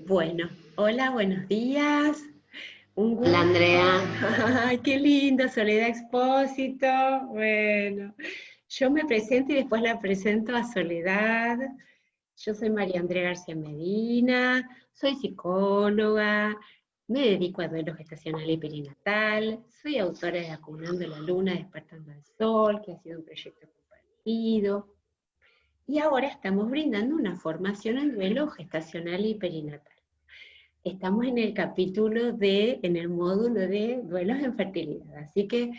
Bueno, hola, buenos días. Un Hola gusto. Andrea, Ay, qué lindo, Soledad Expósito. Bueno, yo me presento y después la presento a Soledad. Yo soy María Andrea García Medina, soy psicóloga, me dedico a duelo gestacional y perinatal, soy autora de Acunando la Luna, Despertando al Sol, que ha sido un proyecto compartido. Y ahora estamos brindando una formación en duelo gestacional y perinatal. Estamos en el en el módulo de duelos en fertilidad, así que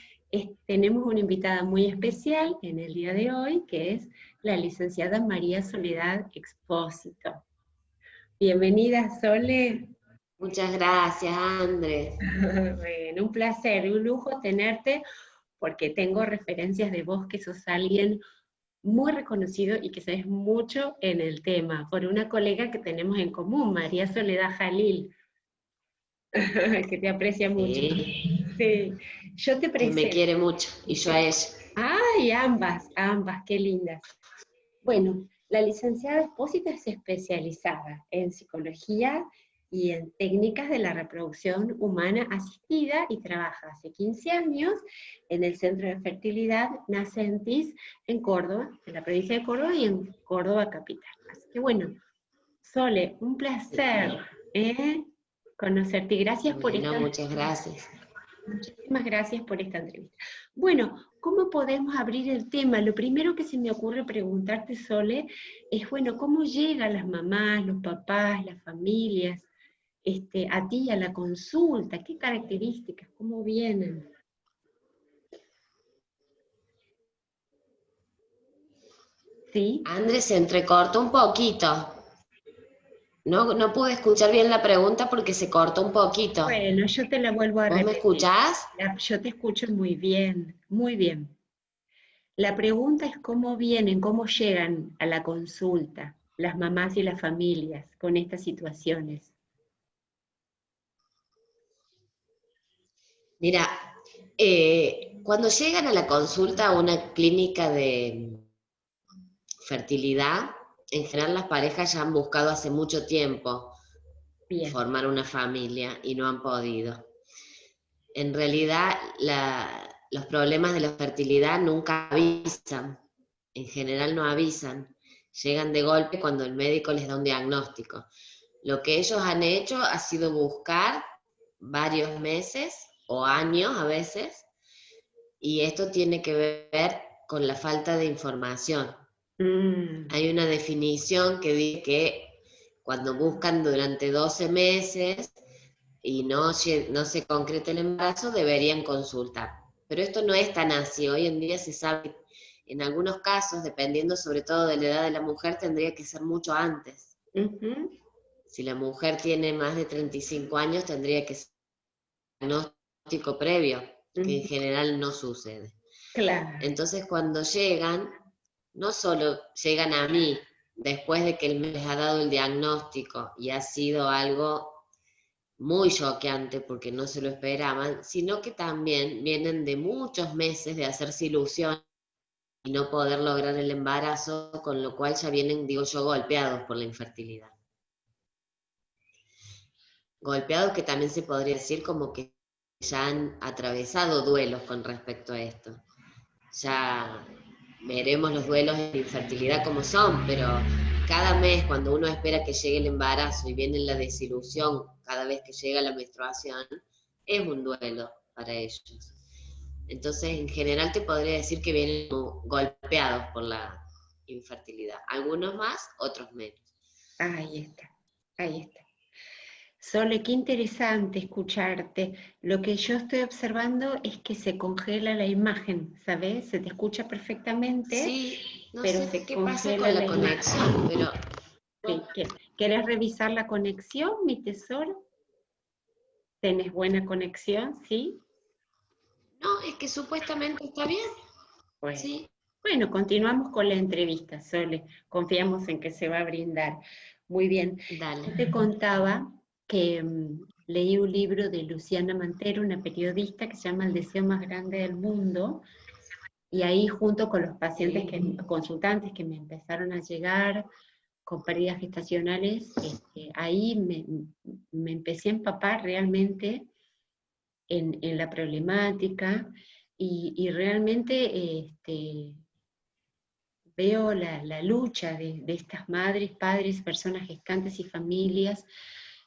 tenemos una invitada muy especial en el día de hoy, que es la licenciada María Soledad Expósito. Bienvenida, Sole. muchas gracias Andrés. Bueno, un placer y un lujo tenerte, porque tengo referencias de vos que sos alguien muy reconocido y que sabes mucho en el tema, por una colega que tenemos en común, María Soledad Jalil. Que te aprecia mucho. Sí, Sí, yo te que me presento. quiere mucho y yo a Sí. ella. Ay, ambas, qué lindas. Bueno, la licenciada Espósito es especializada en psicología y en técnicas de la reproducción humana asistida y trabaja hace 15 años en el Centro de Fertilidad Nacentis en Córdoba, en la provincia de Córdoba y en Córdoba capital. Así que bueno, Sole, un placer, ¿eh? Conocerte. Gracias por Bueno, esta. muchas gracias. Muchísimas gracias por esta entrevista. Bueno, ¿cómo podemos abrir el tema? Lo primero que se me ocurre preguntarte, Sole, es, bueno, ¿cómo llegan las mamás, los papás, las familias, a ti, a la consulta? ¿Qué características? ¿Cómo vienen? ¿Sí? Andrés se entrecortó un poquito. No pude escuchar bien la pregunta porque se cortó un poquito. Bueno, yo te la vuelvo a ¿Vos me repetir. escuchás? Yo te escucho muy bien, muy bien. La pregunta es cómo vienen, cómo llegan a la consulta las mamás y las familias con estas situaciones. Mira, cuando llegan a la consulta a una clínica de fertilidad, en general las parejas ya han buscado hace mucho tiempo Bien. formar una familia y no han podido. En realidad, los problemas de la fertilidad nunca avisan, en general no avisan, llegan de golpe cuando el médico les da un diagnóstico. Lo que ellos han hecho ha sido buscar varios meses o años a veces, y esto tiene que ver con la falta de información. Mm, Hay una definición que dice que cuando buscan durante 12 meses y no se concreta el embarazo, deberían consultar. Pero esto no es tan así. Hoy en día se sabe que en algunos casos, dependiendo sobre todo de la edad de la mujer, tendría que ser mucho antes. ujú, Si la mujer tiene más de 35 años, tendría que ser un diagnóstico previo, que en ujú. general no sucede. Claro. Entonces, cuando llegan, no solo llegan a mí después de que él me les ha dado el diagnóstico y ha sido algo muy choqueante porque no se lo esperaban, sino que también vienen de muchos meses de hacerse ilusión y no poder lograr el embarazo, con lo cual ya vienen, digo yo, golpeados por la infertilidad. Golpeados que también se podría decir como que ya han atravesado duelos con respecto a esto. Ya veremos los duelos de infertilidad como son, pero cada mes cuando uno espera que llegue el embarazo y viene la desilusión cada vez que llega la menstruación, es un duelo para ellos. Entonces, en general te podría decir que vienen golpeados por la infertilidad. Algunos más, otros menos. Ahí está, ahí está. Sole, qué interesante escucharte. Lo que yo estoy observando es que se congela la imagen, ¿sabes? Se te escucha perfectamente, Sí, no pero sé se qué pasa congela con la la imagen. conexión, pero Sí, ¿querés revisar la conexión, mi tesoro? ¿Tenés buena conexión? ¿Sí? no, es que supuestamente está bien. Bueno. Sí, Bueno, continuamos con la entrevista, Sole. Confiamos en que se va a brindar. Muy bien. dale. Yo te contaba que leí un libro de Luciana Mantero, una periodista que se llama El deseo más grande del mundo, y ahí junto con los pacientes Sí. consultantes que me empezaron a llegar, con pérdidas gestacionales, ahí me empecé a empapar realmente en la problemática, y realmente veo la lucha de estas madres, padres, personas gestantes y familias,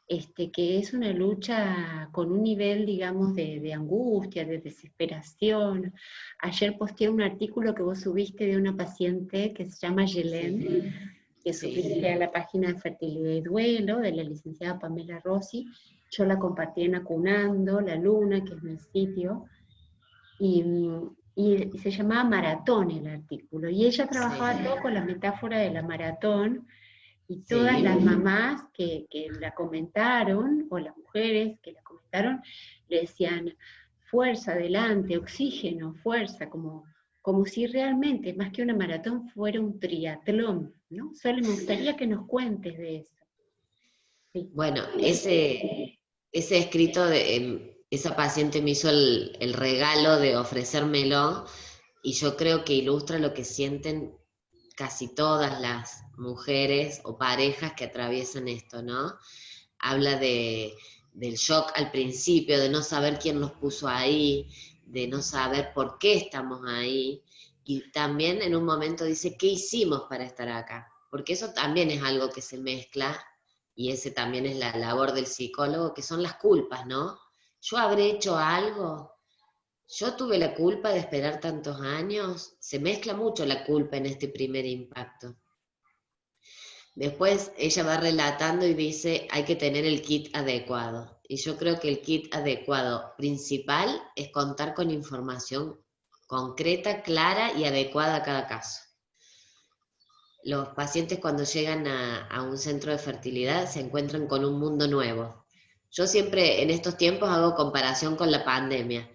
que es una lucha con un nivel, digamos, de angustia, de desesperación. Ayer posteé un artículo que vos subiste de una paciente que se llama Yelén, que subiste a la página de Fertilidad y Duelo, de la licenciada Pamela Rossi. Yo la compartí en Acunando, La Luna, que es mi sitio, y se llamaba Maratón el artículo, y ella trabajaba todo con la metáfora de la maratón, y todas las mamás que la comentaron, o las mujeres que la comentaron, le decían, fuerza, adelante, oxígeno, fuerza, como si realmente, más que una maratón, fuera un triatlón, ¿no? Solo me gustaría que nos cuentes de eso. Sí. Bueno, ese escrito esa paciente me hizo el regalo de ofrecérmelo, y yo creo que ilustra lo que sienten casi todas las mujeres o parejas que atraviesan esto, ¿no? Habla del shock al principio, de no saber quién nos puso ahí, de no saber por qué estamos ahí, y también en un momento dice, ¿qué hicimos para estar acá? Porque eso también es algo que se mezcla, y ese también es la labor del psicólogo, que son las culpas, ¿no? ¿Yo habré hecho algo? ¿Yo tuve la culpa de esperar tantos años? Se mezcla mucho la culpa en este primer impacto. Después ella va relatando y dice, hay que tener el kit adecuado. Y yo creo que el kit adecuado principal es contar con información concreta, clara y adecuada a cada caso. Los pacientes cuando llegan a un centro de fertilidad se encuentran con un mundo nuevo. Yo siempre en estos tiempos hago comparación con la pandemia.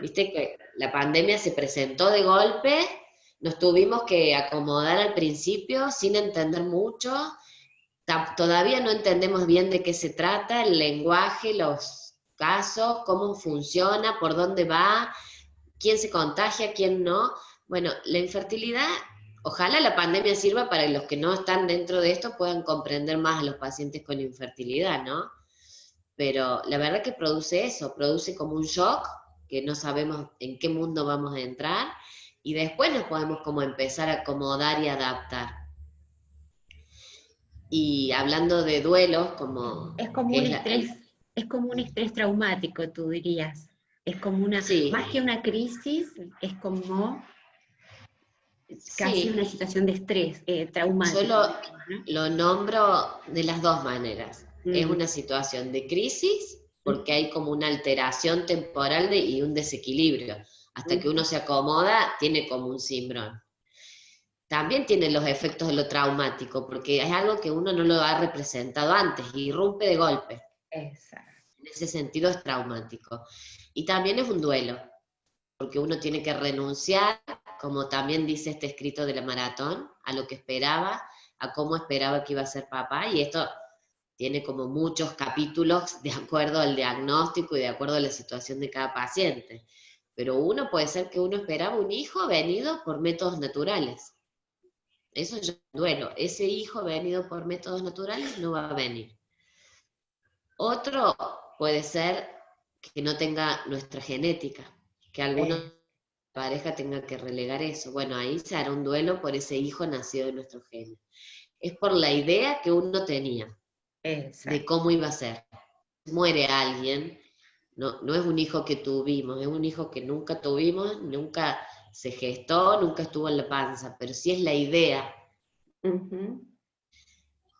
Viste que la pandemia se presentó de golpe, nos tuvimos que acomodar al principio sin entender mucho, todavía no entendemos bien de qué se trata, el lenguaje, los casos, cómo funciona, por dónde va, quién se contagia, quién no. Bueno, la infertilidad, ojalá la pandemia sirva para que los que no están dentro de esto puedan comprender más a los pacientes con infertilidad, ¿no? Pero la verdad que produce eso, produce como un shock, que no sabemos en qué mundo vamos a entrar, y después nos podemos como empezar a acomodar y adaptar. Y hablando de duelos, como... Es como un estrés, es como un estrés traumático, tú dirías. Es como una, Sí, más que una crisis, es como casi sí. una situación de estrés Yo traumático. ¿No? lo nombro de las dos maneras. Es Mm. una situación de crisis, porque hay como una alteración temporal y un desequilibrio. Hasta que uno se acomoda, tiene como un cimbrón. También tiene los efectos de lo traumático, porque es algo que uno no lo ha representado antes, y irrumpe de golpe. Exacto. En ese sentido es traumático. Y también es un duelo, porque uno tiene que renunciar, como también dice este escrito de la maratón, a lo que esperaba, a cómo esperaba que iba a ser papá, y esto tiene como muchos capítulos de acuerdo al diagnóstico y de acuerdo a la situación de cada paciente. Pero uno puede ser que uno esperaba un hijo venido por métodos naturales. Eso es duelo. Ese hijo venido por métodos naturales no va a venir. Otro puede ser que no tenga nuestra genética, que alguna pareja tenga que relegar eso. Bueno, ahí se hará un duelo por ese hijo nacido de nuestro genio. Es por la idea que uno tenía de cómo iba a ser. Muere alguien, no es un hijo que tuvimos, es un hijo que nunca tuvimos, nunca se gestó, nunca estuvo en la panza, pero sí es la idea.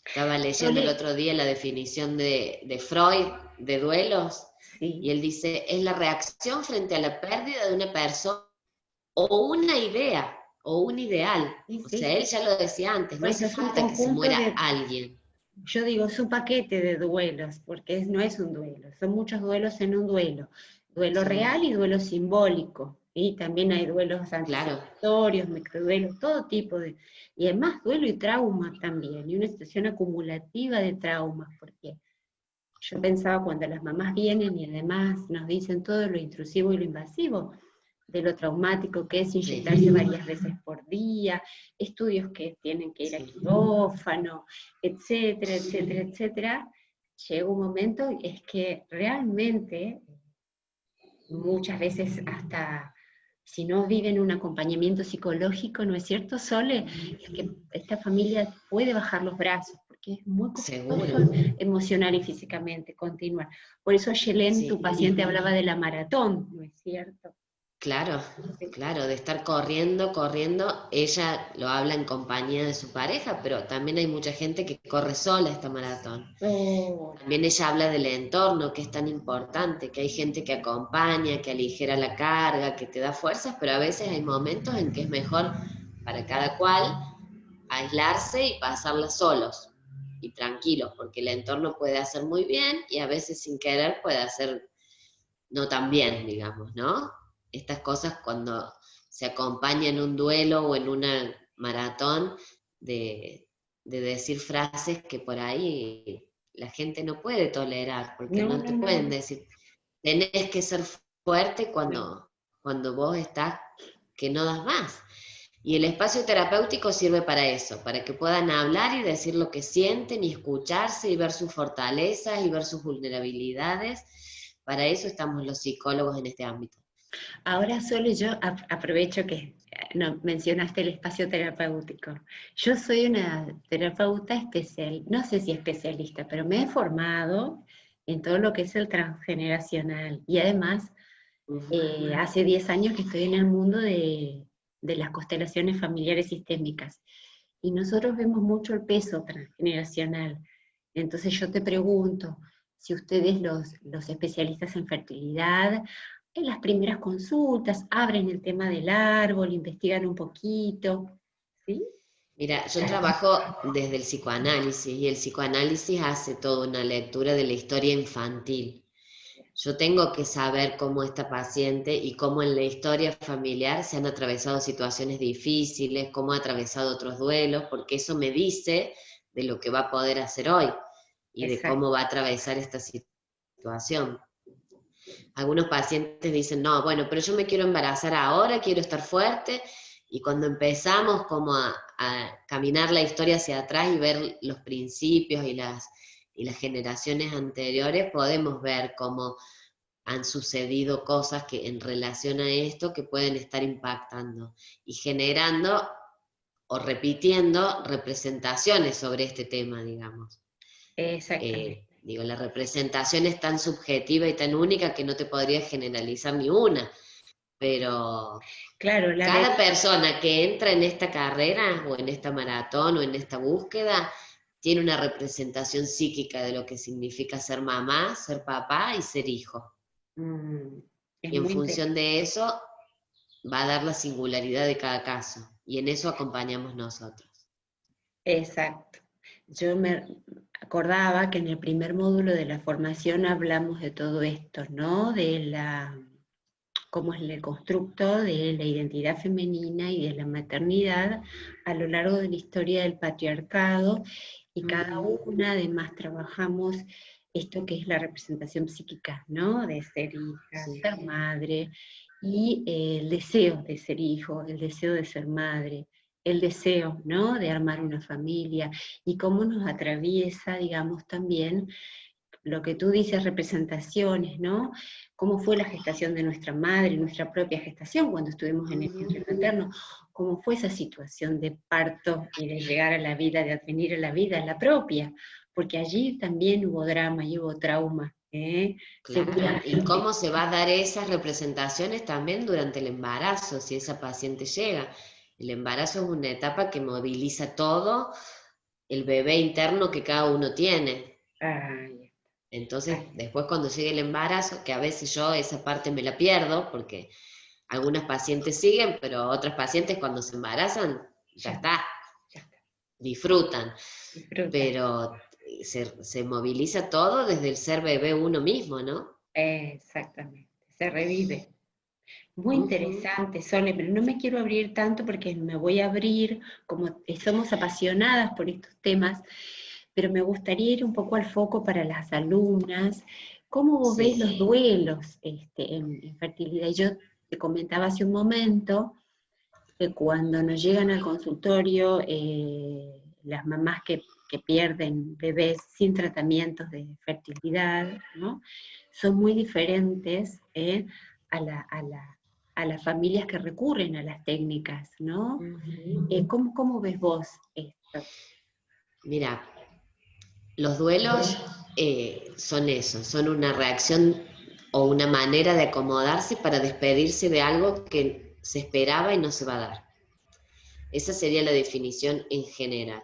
Estaba leyendo el otro día la definición de Freud de duelos, y él dice, es la reacción frente a la pérdida de una persona o una idea o un ideal. O sea, él ya lo decía antes, no hace falta que se muera alguien. Yo digo, es un paquete de duelos, porque no es un duelo, son muchos duelos en un duelo. Duelo real y duelo simbólico. Y también hay duelos anticipatorios, microduelos, todo tipo de... Y además duelo y trauma también, y una situación acumulativa de traumas, porque yo pensaba cuando las mamás vienen y además nos dicen todo lo intrusivo y lo invasivo, de lo traumático que es inyectarse varias veces por día, estudios que tienen que ir a quirófano, etcétera, etcétera, etcétera, llega un momento es que realmente, muchas veces hasta si no viven un acompañamiento psicológico, ¿no es cierto, Sole? Es que esta familia puede bajar los brazos, porque es muy costoso Seguro. emocional y físicamente continuar. Por eso, Yelén, tu Sí. paciente, hablaba de la maratón, ¿no es cierto? Claro, Sí. claro, de estar corriendo, corriendo. Ella lo habla en compañía de su pareja, pero también hay mucha gente que corre sola esta maratón. Oh, También ella habla del entorno, que es tan importante, que hay gente que acompaña, que aligera la carga, que te da fuerzas, pero a veces hay momentos en que es mejor para cada cual aislarse y pasarla solos y tranquilos, porque el entorno puede hacer muy bien y a veces sin querer puede hacer no tan bien, digamos, ¿no? Estas cosas cuando se acompaña en un duelo o en una maratón de decir frases que por ahí la gente no puede tolerar, porque no, no te no, pueden no, decir, tenés que ser fuerte no. cuando vos estás que no das más. Y el espacio terapéutico sirve para eso, para que puedan hablar y decir lo que sienten y escucharse y ver sus fortalezas y ver sus vulnerabilidades. Para eso estamos los psicólogos en este ámbito. Ahora solo yo aprovecho que no, mencionaste el espacio terapéutico. Yo soy una terapeuta especial, no sé si especialista, pero me he formado en todo lo que es el transgeneracional. Y además, hace 10 años que estoy en el mundo de las constelaciones familiares sistémicas. Y nosotros vemos mucho el peso transgeneracional. Entonces yo te pregunto, si ustedes los especialistas en fertilidad, en las primeras consultas, abren el tema del árbol, investigan un poquito, ¿sí? Mira, yo trabajo desde el psicoanálisis y el psicoanálisis hace toda una lectura de la historia infantil. Yo tengo que saber cómo esta paciente y cómo en la historia familiar se han atravesado situaciones difíciles, cómo ha atravesado otros duelos, porque eso me dice de lo que va a poder hacer hoy y de Exacto. cómo va a atravesar esta situación. Algunos pacientes dicen, no, bueno, pero yo me quiero embarazar ahora, quiero estar fuerte, y cuando empezamos como a caminar la historia hacia atrás y ver los principios y las generaciones anteriores, podemos ver cómo han sucedido cosas que en relación a esto que pueden estar impactando y generando o repitiendo representaciones sobre este tema, digamos. Exactamente. Digo, la representación es tan subjetiva y tan única que no te podría generalizar ni una, pero Claro, la de cada persona que entra en esta carrera o en esta maratón o en esta búsqueda tiene una representación psíquica de lo que significa ser mamá, ser papá y ser hijo. es Y en muy función interesante. de eso va a dar la singularidad de cada caso. Y en eso acompañamos nosotros. Exacto. Yo me acordaba que en el primer módulo de la formación hablamos de todo esto, ¿no? De cómo es el constructo de la identidad femenina y de la maternidad a lo largo de la historia del patriarcado, y cada una además trabajamos esto que es la representación psíquica, ¿no? De ser hija, Sí. ser madre, y el deseo de ser hijo, el deseo de ser madre, el deseo, ¿no? De armar una familia, y cómo nos atraviesa, digamos, también lo que tú dices, representaciones, ¿no? ¿Cómo fue la gestación de nuestra madre, nuestra propia gestación cuando estuvimos en el vientre materno? ¿Cómo fue esa situación de parto y de llegar a la vida, de advenir a la vida, la propia? Porque allí también hubo drama y hubo trauma, ¿eh? Claro, y Seguramente. cómo se va a dar esas representaciones también durante el embarazo, si esa paciente llega. El embarazo es una etapa que moviliza todo el bebé interno que cada uno tiene. Ay, Entonces, ay, después cuando llegue el embarazo, que a veces yo esa parte me la pierdo, porque algunas pacientes siguen, pero otras pacientes cuando se embarazan, ya ya, está, ya está. disfrutan. Disfruta. Pero se moviliza todo desde el ser bebé uno mismo, ¿no? Exactamente. Se revive. Muy Ujú. interesante, Sole, pero no me quiero abrir tanto porque me voy a abrir, como somos apasionadas por estos temas, pero me gustaría ir un poco al foco para las alumnas. ¿Cómo vos ves Sí. los duelos en fertilidad? Yo te comentaba hace un momento que cuando nos llegan al consultorio las mamás que pierden bebés sin tratamientos de fertilidad, ¿no? Son muy diferentes a las familias que recurren a las técnicas, ¿no? ¿Cómo ves vos esto? Mira, los duelos son eso, son una reacción o una manera de acomodarse para despedirse de algo que se esperaba y no se va a dar. Esa sería la definición en general.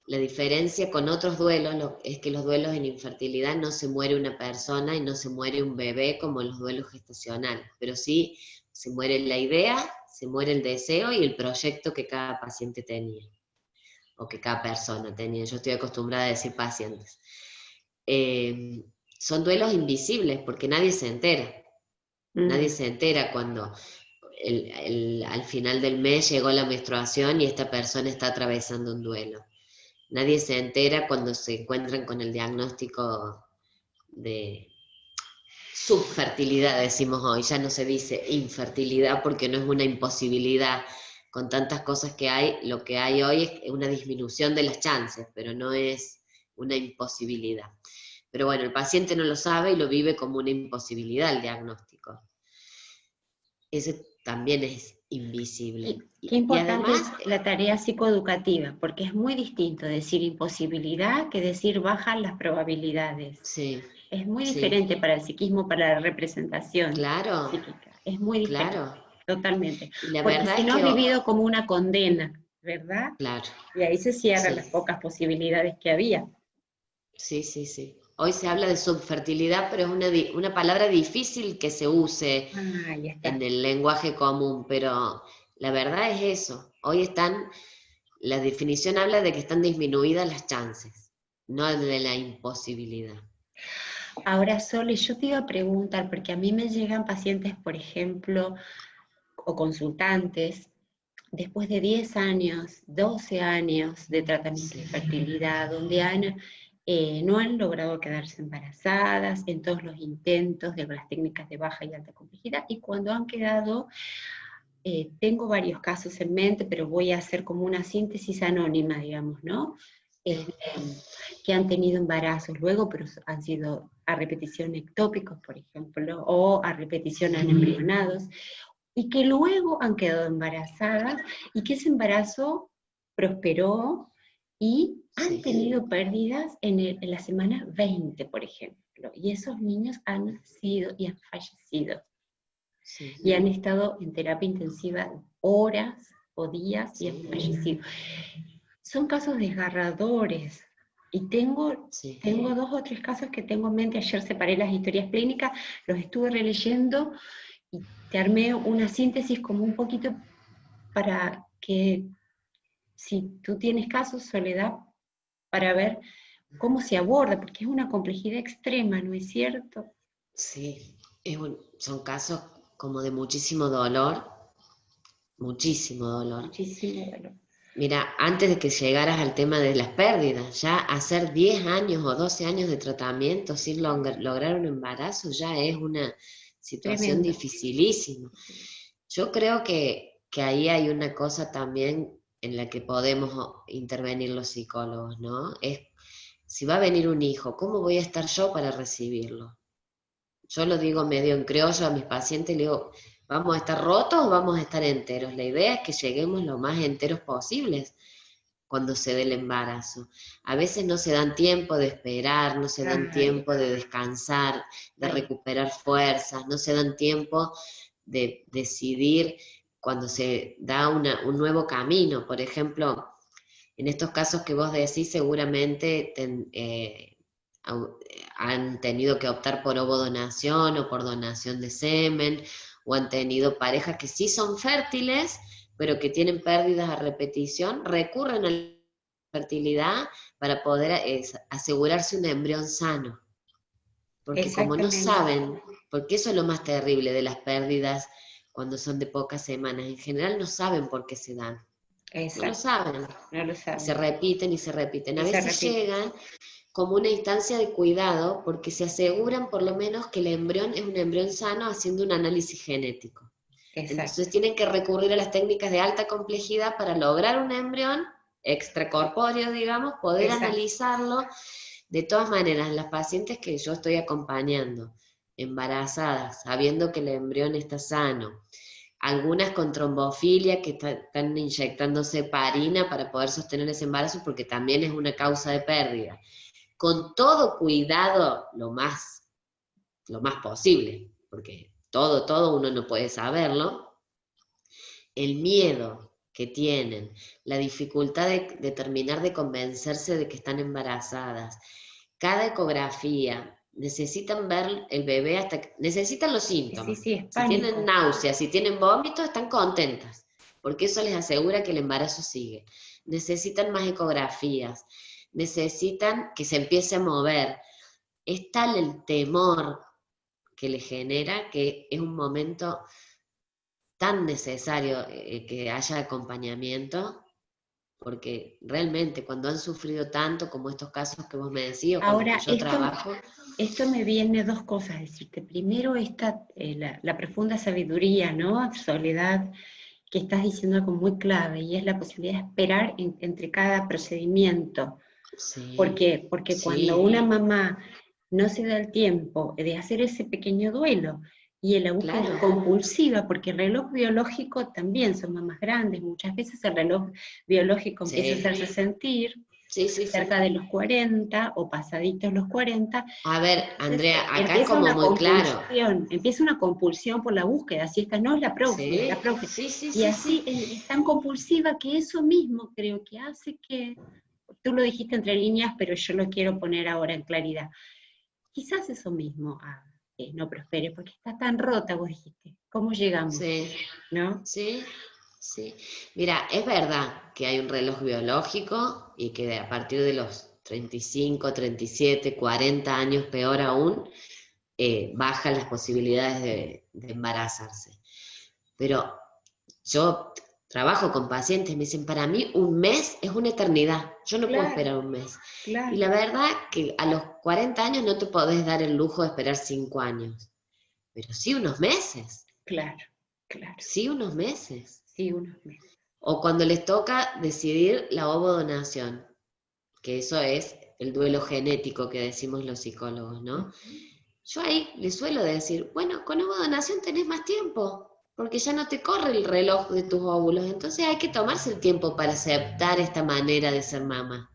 La diferencia con otros duelos es que los duelos en infertilidad no se muere una persona y no se muere un bebé como en los duelos gestacionales, pero sí se muere la idea, se muere el deseo y el proyecto que cada paciente tenía, o que cada persona tenía. Yo estoy acostumbrada a decir pacientes. Son duelos invisibles porque nadie se entera. Nadie se entera cuando al final del mes llegó la menstruación y esta persona está atravesando un duelo. Nadie se entera cuando se encuentran con el diagnóstico de subfertilidad, decimos hoy, ya no se dice infertilidad porque no es una imposibilidad. Con tantas cosas que hay, lo que hay hoy es una disminución de las chances, pero no es una imposibilidad. Pero bueno, el paciente no lo sabe y lo vive como una imposibilidad el diagnóstico. Ese también es invisible. Qué importante y además, es la tarea psicoeducativa, porque es muy distinto decir imposibilidad que decir bajan las probabilidades. sí, Es muy sí, diferente para el psiquismo, para la representación claro, psíquica. Es muy diferente, claro. totalmente. Y la Porque verdad si es no que, es vivido como una condena, ¿verdad? claro, Y ahí se cierran sí, las pocas posibilidades que había. sí, sí, sí. Hoy se habla de subfertilidad, pero es una palabra difícil que se use Ah, ahí está. en el lenguaje común, pero la verdad es eso. La definición habla de que están disminuidas las chances, no de la imposibilidad. Ahora, Sole, yo te iba a preguntar, porque a mí me llegan pacientes, por ejemplo, o consultantes, después de 10 años, 12 años de tratamiento de Sí, fertilidad, donde no han logrado quedarse embarazadas en todos los intentos de las técnicas de baja y alta complejidad, y cuando han quedado, tengo varios casos en mente, pero voy a hacer como una síntesis anónima, digamos, ¿no? sí, Que han tenido embarazos luego, pero han sido a repetición ectópicos, por ejemplo, o a repetición anembrionados, y que luego han quedado embarazadas y que ese embarazo prosperó y han sí, tenido pérdidas en la semana 20, por ejemplo, y esos niños han nacido y han fallecido sí, y han estado en terapia intensiva horas o días y han sí, fallecido. Son casos desgarradores. Y tengo sí. 2 o 3 casos que tengo en mente. Ayer separé las historias clínicas, los estuve releyendo y te armé una síntesis como un poquito para que, si tú tienes casos, Soledad, para ver cómo se aborda, porque es una complejidad extrema, ¿no es cierto? Sí, son casos como de muchísimo dolor, muchísimo dolor. Muchísimo dolor. Mira, antes de que llegaras al tema de las pérdidas, ya hacer 10 años o 12 años de tratamiento sin lograr un embarazo ya es una situación Tremendo. dificilísima. Yo creo que ahí hay una cosa también en la que podemos intervenir los psicólogos, ¿no? Es, si va a venir un hijo, ¿cómo voy a estar yo para recibirlo? Yo lo digo medio en criollo a mis pacientes, le digo, ¿vamos a estar rotos o vamos a estar enteros? La idea es que lleguemos lo más enteros posibles cuando se dé el embarazo. A veces no se dan tiempo de esperar, no se dan Ay, tiempo de descansar, de ay, recuperar fuerzas, no se dan tiempo de decidir cuando se da un nuevo camino. Por ejemplo, en estos casos que vos decís, seguramente han tenido que optar por ovodonación o por donación de semen, o han tenido parejas que sí son fértiles, pero que tienen pérdidas a repetición, recurren a la fertilidad para poder asegurarse un embrión sano. Porque como no exactamente. saben, porque eso es lo más terrible de las pérdidas cuando son de pocas semanas, en general no saben por qué se dan. No lo Exacto. saben. No lo Y se saben. repiten y se repiten. A Y se veces repite. llegan como una instancia de cuidado, porque se aseguran por lo menos que el embrión es un embrión sano haciendo un análisis genético. Exacto. Entonces tienen que recurrir a las técnicas de alta complejidad para lograr un embrión extracorpóreo, digamos, poder Exacto. analizarlo. De todas maneras, las pacientes que yo estoy acompañando, embarazadas, sabiendo que el embrión está sano, algunas con trombofilia que están inyectándose heparina para poder sostener ese embarazo porque también es una causa de pérdida. Con todo cuidado, lo más posible, porque todo uno no puede saberlo, el miedo que tienen, la dificultad de terminar de convencerse de que están embarazadas, cada ecografía, necesitan ver el bebé necesitan los síntomas. Sí, es si pánico. tienen náuseas, si tienen vómitos, están contentas, porque eso les asegura que el embarazo sigue. Necesitan más ecografías, necesitan que se empiece a mover. Es tal el temor que les genera que es un momento tan necesario que haya acompañamiento, porque realmente cuando han sufrido tanto como estos casos que vos me decís, o con los que yo trabajo... Esto me viene dos cosas a decirte. Primero, la profunda sabiduría, ¿no? Soledad, que estás diciendo algo muy clave, y es la posibilidad de esperar entre cada procedimiento. Sí, Porque sí. cuando una mamá no se da el tiempo de hacer ese pequeño duelo, y la búsqueda compulsiva, porque el reloj biológico también, son mamás grandes, muchas veces el reloj biológico empieza a hacerse sentir cerca de los 40 o pasaditos los 40. A ver, Andrea, acá es empieza como muy claro. Empieza una compulsión por la búsqueda, si esta no es la próxima, es la próxima. Y así es tan compulsiva que eso mismo creo que hace que, tú lo dijiste entre líneas, pero yo lo quiero poner ahora en claridad, quizás eso mismo no prospere, porque está tan rota, vos dijiste, ¿cómo llegamos? Sí, ¿no? Sí. Mira, es verdad que hay un reloj biológico y que a partir de los 35, 37, 40 años, peor aún, bajan las posibilidades de embarazarse. Pero yo trabajo con pacientes, me dicen, para mí un mes es una eternidad, yo no puedo esperar un mes. Y la verdad que a los 40 años no te podés dar el lujo de esperar 5 años, pero sí unos meses. Claro. Sí unos meses. Sí, unos meses. O cuando les toca decidir la ovodonación, que eso es el duelo genético que decimos los psicólogos, ¿no? Yo ahí les suelo decir, bueno, con ovodonación tenés más tiempo, porque ya no te corre el reloj de tus óvulos, entonces hay que tomarse el tiempo para aceptar esta manera de ser mamá.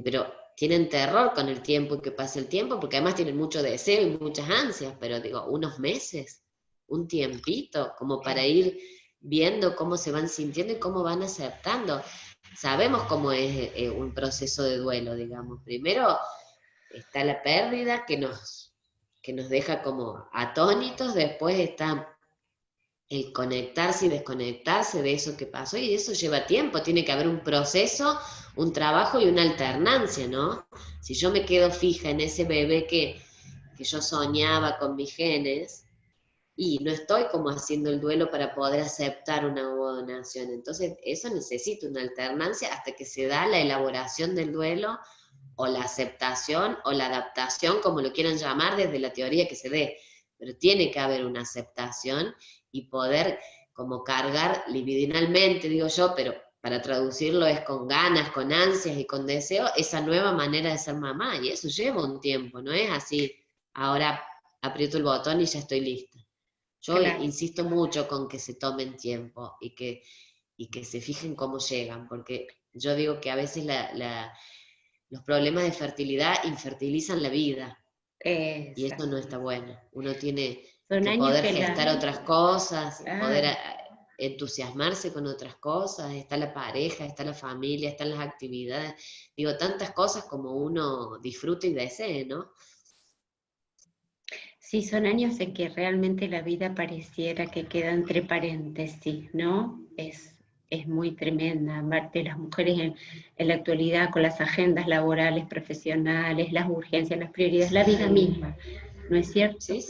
Pero tienen terror con el tiempo y que pase el tiempo, porque además tienen mucho deseo y muchas ansias, pero digo, unos meses, un tiempito, como para ir viendo cómo se van sintiendo y cómo van aceptando. Sabemos cómo es un proceso de duelo, digamos. Primero está la pérdida que nos deja como atónitos, después está el conectarse y desconectarse de eso que pasó, y eso lleva tiempo, tiene que haber un proceso, un trabajo y una alternancia, ¿no? Si yo me quedo fija en ese bebé que yo soñaba con mis genes, y no estoy como haciendo el duelo para poder aceptar una ovodonación, entonces eso necesita una alternancia hasta que se da la elaboración del duelo, o la aceptación, o la adaptación, como lo quieran llamar, desde la teoría que se dé, pero tiene que haber una aceptación, y poder como cargar libidinalmente, digo yo, pero para traducirlo es con ganas, con ansias y con deseo, esa nueva manera de ser mamá, y eso lleva un tiempo, no es así, ahora aprieto el botón y ya estoy lista. Yo insisto mucho con que se tomen tiempo y que se fijen cómo llegan, porque yo digo que a veces los problemas de fertilidad infertilizan la vida. Y esto no está bueno. Uno tiene que poder gestar otras cosas, poder entusiasmarse con otras cosas. Está la pareja, está la familia, están las actividades. Digo, tantas cosas como uno disfrute y desee, ¿no? Sí, son años en que realmente la vida pareciera que queda entre paréntesis, ¿no? Es muy tremenda. Aparte, las mujeres en la actualidad, con las agendas laborales, profesionales, las urgencias, las prioridades, la vida misma, ¿no es cierto? Sí.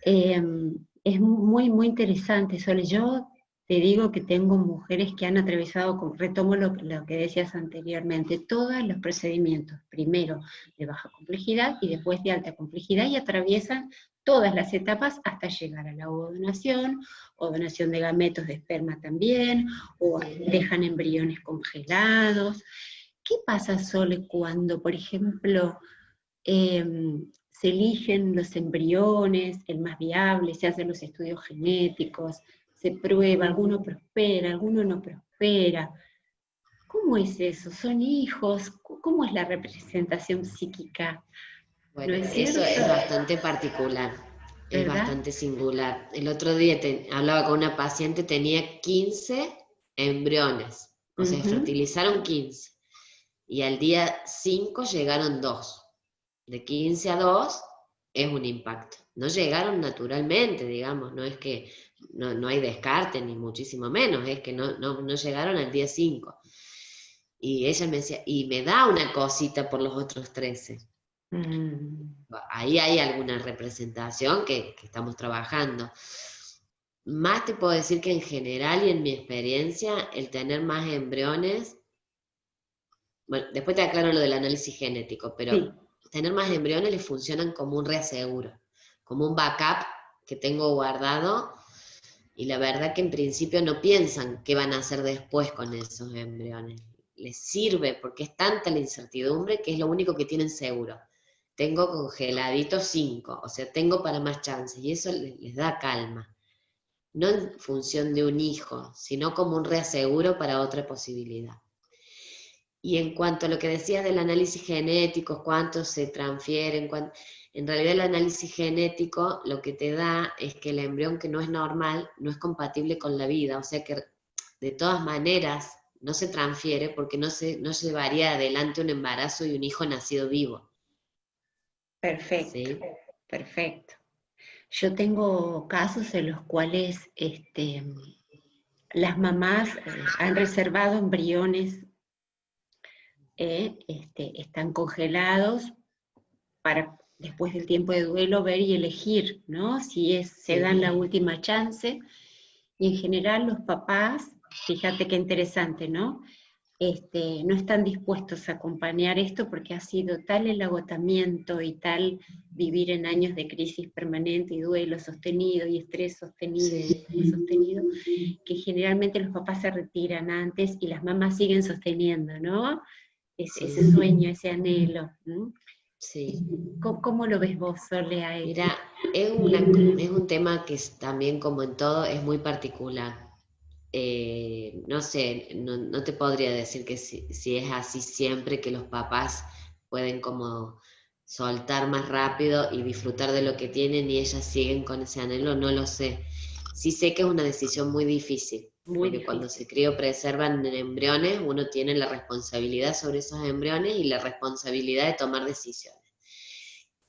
Es muy, muy interesante, Sole. Yo te digo que tengo mujeres que han atravesado, retomo lo que decías anteriormente, todos los procedimientos, primero de baja complejidad y después de alta complejidad, y atraviesan todas las etapas hasta llegar a la ovodonación, o donación de gametos de esperma también, o dejan embriones congelados. ¿Qué pasa, Sole, cuando, por ejemplo, se eligen los embriones, el más viable, se hacen los estudios genéticos, se prueba, alguno prospera, alguno no prospera? ¿Cómo es eso? ¿Son hijos? ¿Cómo es la representación psíquica? ¿No Bueno, es eso cierto? es bastante particular, es ¿Verdad? bastante singular. El otro día hablaba con una paciente, tenía 15 embriones, o sea, Ujú. fertilizaron 15 y al día 5 llegaron 2. De 15 a 2 es un impacto. No llegaron naturalmente, digamos, no es que no hay descarte, ni muchísimo menos, es que no llegaron al día 5. Y ella me decía, y me da una cosita por los otros 13. Mm. Ahí hay alguna representación que estamos trabajando. Más te puedo decir que en general y en mi experiencia, el tener más embriones, bueno, después te aclaro lo del análisis genético, pero Sí. tener más embriones les funcionan como un reaseguro, como un backup que tengo guardado, y la verdad que en principio no piensan qué van a hacer después con esos embriones. Les sirve porque es tanta la incertidumbre que es lo único que tienen seguro. Tengo congeladitos 5, o sea, tengo para más chances, y eso les da calma. No en función de un hijo, sino como un reaseguro para otra posibilidad. Y en cuanto a lo que decías del análisis genético, cuántos se transfieren, en realidad el análisis genético lo que te da es que el embrión que no es normal no es compatible con la vida, o sea que de todas maneras no se transfiere porque no llevaría adelante un embarazo y un hijo nacido vivo. Perfecto, ¿Sí? perfecto. Yo tengo casos en los cuales las mamás han reservado embriones, están congelados para después del tiempo de duelo ver y elegir, ¿no? Si se dan Sí. la última chance. Y en general los papás, fíjate qué interesante, ¿no? No están dispuestos a acompañar esto porque ha sido tal el agotamiento y tal vivir en años de crisis permanente y duelo sostenido y estrés sostenido y Sí. estrés sostenido, que generalmente los papás se retiran antes y las mamás siguen sosteniendo, ¿no? Ese Sí. sueño, ese anhelo. ¿No? Sí. ¿Cómo lo ves vos, Sole, a esto? Mira, es un tema que también, como en todo, es muy particular. No sé, no te podría decir que si es así siempre que los papás pueden como soltar más rápido y disfrutar de lo que tienen y ellas siguen con ese anhelo, no lo sé. Sí sé que es una decisión muy difícil, Muy porque cuando difícil. se cría o preservan embriones, uno tiene la responsabilidad sobre esos embriones y la responsabilidad de tomar decisiones.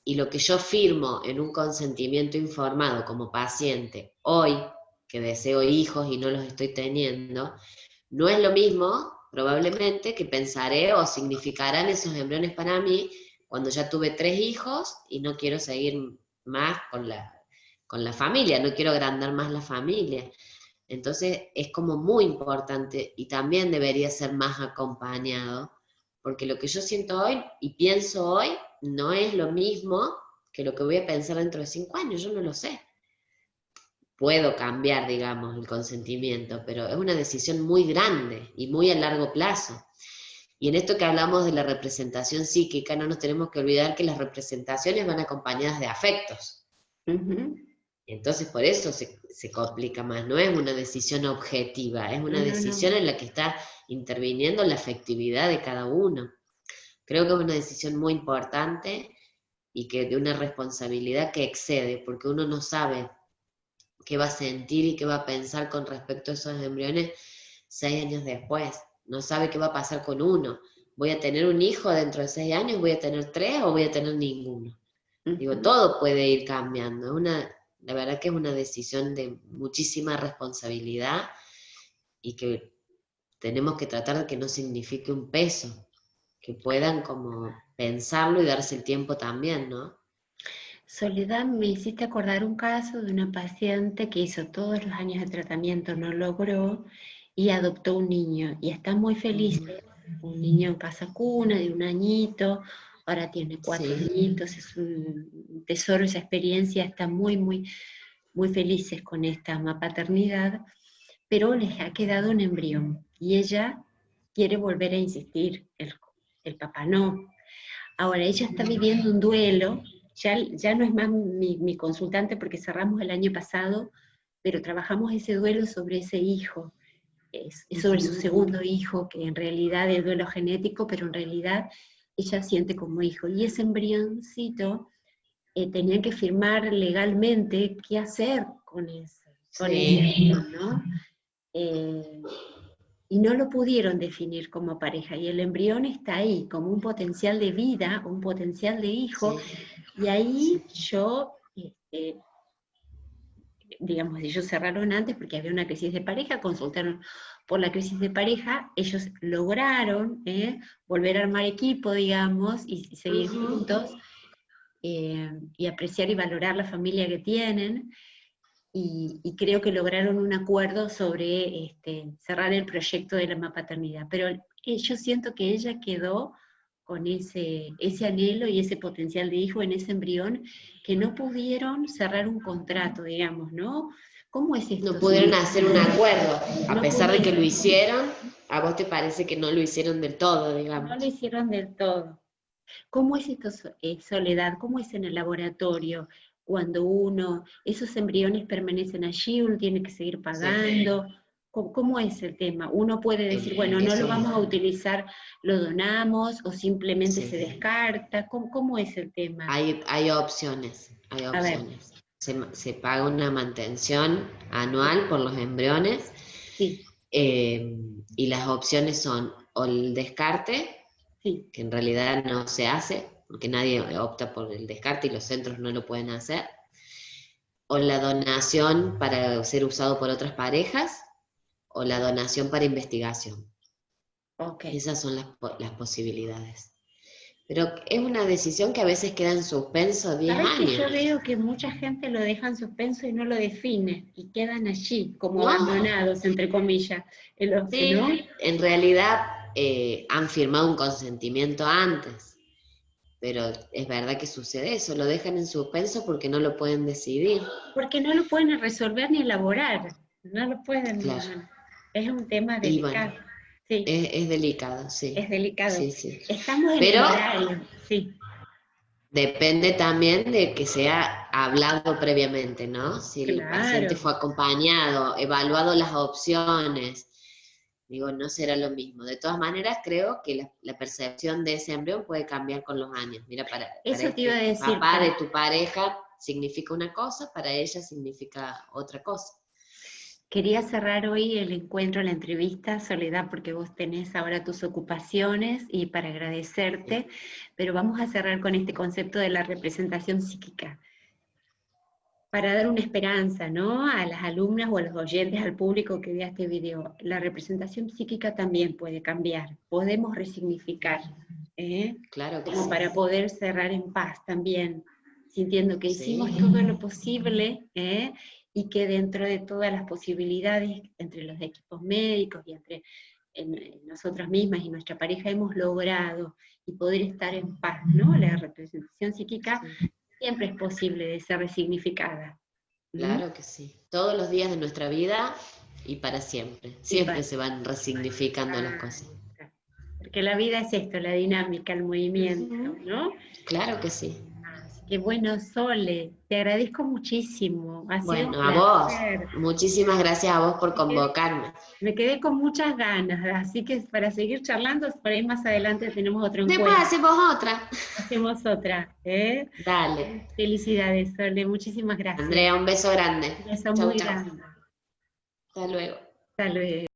Y lo que yo firmo en un consentimiento informado como paciente hoy, que deseo hijos y no los estoy teniendo, no es lo mismo probablemente que pensaré o significarán esos embriones para mí cuando ya tuve 3 hijos y no quiero seguir más con la familia, no quiero agrandar más la familia. Entonces es como muy importante y también debería ser más acompañado, porque lo que yo siento hoy y pienso hoy no es lo mismo que lo que voy a pensar dentro de 5 años, yo no lo sé. Puedo cambiar, digamos, el consentimiento, pero es una decisión muy grande y muy a largo plazo. Y en esto que hablamos de la representación psíquica, no nos tenemos que olvidar que las representaciones van acompañadas de afectos. Ujú. Entonces por eso se complica más, no es una decisión objetiva, es una No, no. decisión en la que está interviniendo la afectividad de cada uno. Creo que es una decisión muy importante y que de una responsabilidad que excede, porque uno no sabe qué va a sentir y qué va a pensar con respecto a esos embriones 6 años después. No sabe qué va a pasar con uno. ¿Voy a tener un hijo dentro de 6 años? ¿Voy a tener 3 o voy a tener ninguno? Digo, Ujú. todo puede ir cambiando. La verdad que es una decisión de muchísima responsabilidad y que tenemos que tratar de que no signifique un peso, que puedan como pensarlo y darse el tiempo también, ¿no? Soledad, me hiciste acordar un caso de una paciente que hizo todos los años de tratamiento, no logró, y adoptó un niño, y está muy feliz, Ujú. un niño en casa cuna de 1 añito, ahora tiene 4 Sí, añitos, es un tesoro esa experiencia, está muy, muy, muy felices con esta paternidad, pero les ha quedado un embrión, y ella quiere volver a insistir, el papá no. Ahora, ella está viviendo un duelo, ya no es más mi consultante porque cerramos el año pasado, pero trabajamos ese duelo sobre ese hijo, es sobre su ujú, segundo hijo, que en realidad es duelo genético, pero en realidad ella siente como hijo. Y ese embrioncito tenía que firmar legalmente qué hacer con ese sí, embrión, ¿no? Eh, y no lo pudieron definir como pareja, y el embrión está ahí como un potencial de vida, un potencial de hijo, sí, y ahí yo, digamos, ellos cerraron antes porque había una crisis de pareja, consultaron por la crisis de pareja, ellos lograron volver a armar equipo, digamos, y seguir ujú. juntos, y apreciar y valorar la familia que tienen, y creo que lograron un acuerdo sobre cerrar el proyecto de la mapaternidad. Pero yo siento que ella quedó con ese anhelo y ese potencial de hijo en ese embrión, que no pudieron cerrar un contrato, digamos, ¿no? ¿Cómo es No esto? pudieron hacer un acuerdo, a No pesar de que lo pudieron, hicieron, a vos te parece que no lo hicieron del todo, no lo digamos. hicieron del todo. ¿Cómo es esto, Soledad? ¿Cómo es en el laboratorio? Cuando esos embriones permanecen allí, uno tiene que seguir Sí, pagando. ¿Cómo es el tema? Uno puede decir, bueno, no lo eso, vamos a utilizar, lo donamos, o simplemente se sí. descarta. ¿Cómo es el tema? Hay opciones, hay A ver, opciones. Se paga una mantención anual por los embriones, sí, eh, y las opciones son o el descarte, sí, que en realidad no se hace, porque nadie opta por el descarte y los centros no lo pueden hacer, o la donación para ser usado por otras parejas, o la donación para investigación. ok. Esas son las posibilidades. Pero es una decisión que a veces queda en suspenso 10 Sabes que yo años. veo que mucha gente lo deja en suspenso y no lo define, y quedan allí, como No, abandonados, entre comillas, ¿no? sí, en realidad han firmado un consentimiento antes, pero es verdad que sucede eso, lo dejan en suspenso porque no lo pueden decidir. Porque no lo pueden resolver ni elaborar, no lo pueden, Claro. no. Es un tema Y bueno, delicado, sí, es delicado, es sí, delicado. sí, sí. Estamos en el Pero horario, sí, depende también de que sea hablado previamente, ¿no? Si el paciente claro. fue acompañado, evaluado las opciones, digo, no será lo mismo. De todas maneras, creo que la percepción de ese embrión puede cambiar con los años. Mira, para Eso te iba a este decir, papá de tu pareja significa una cosa, para ella significa otra cosa. quería cerrar hoy el encuentro, la entrevista, Soledad, porque vos tenés ahora tus ocupaciones y para agradecerte, pero vamos a cerrar con este concepto de la representación psíquica, para dar una esperanza, ¿no? A las alumnas o a los oyentes, al público que vea este video. La representación psíquica también puede cambiar, podemos resignificar, ¿eh? Claro que Como sí, para poder cerrar en paz también, sintiendo que hicimos sí, todo lo posible, y que dentro de todas las posibilidades, entre los equipos médicos y entre en nosotras mismas y nuestra pareja, hemos logrado y poder estar en paz, ¿no? La representación psíquica sí, siempre es posible de ser resignificada. ¿Mm? claro que sí. Todos los días de nuestra vida y para siempre. Y Siempre para, se van resignificando las cosas. porque la vida es esto, la dinámica, el movimiento, Ujú. ¿no? Claro que sí. Así que bueno, Sole, te agradezco muchísimo, ha sido un Bueno, a vos, placer. muchísimas gracias a vos por Me quedé, convocarme. me quedé con muchas ganas, así que para seguir charlando, por ahí más adelante tenemos otro Después encuentro, hacemos otra. hacemos otra, ¿eh? Dale. Felicidades, Sole, muchísimas gracias. Andrea, un beso grande. Un beso Chau, muy chau. grande. Hasta luego. Hasta luego.